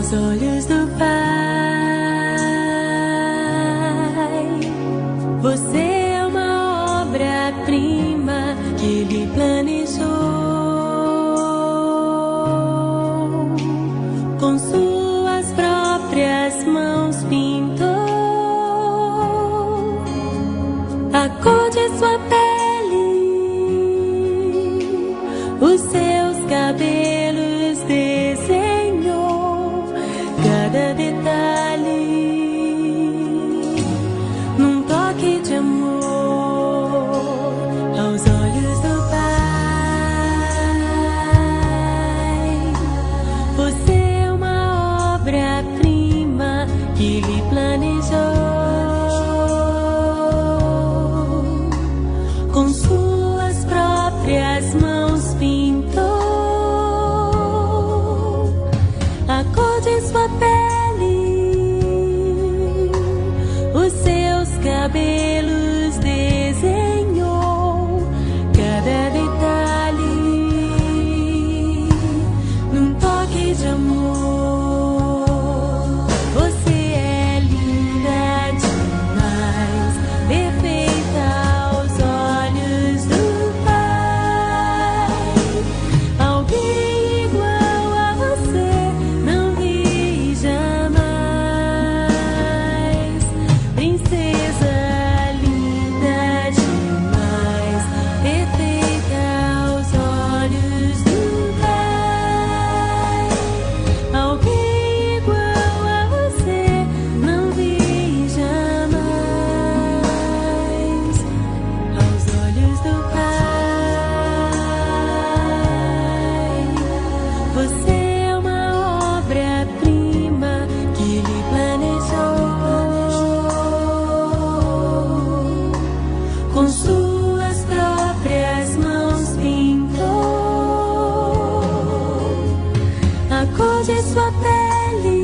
aos olhos do Pai. Você é uma obra-prima que Ele planejou. Com suas próprias mãos pintou a cor de sua pele, os seus cabelos desenhou cada detalhe num toque de amor aos olhos do Pai. Você é uma obra-prima que Ele planejou. Com suas próprias mãos pintou a cor de sua pele, os seus cabelos desenhou cada detalhe num toque de amor. Você é linda demais, perfeita aos olhos do Pai. Alguém igual a você não vi jamais. Princesa linda demais, perfeita aos olhos do Pai. Alguém igual a você não vi jamais aos olhos do Pai. Você é uma obra-prima que Ele planejou. Com suas próprias mãos pintou a cor de sua pele,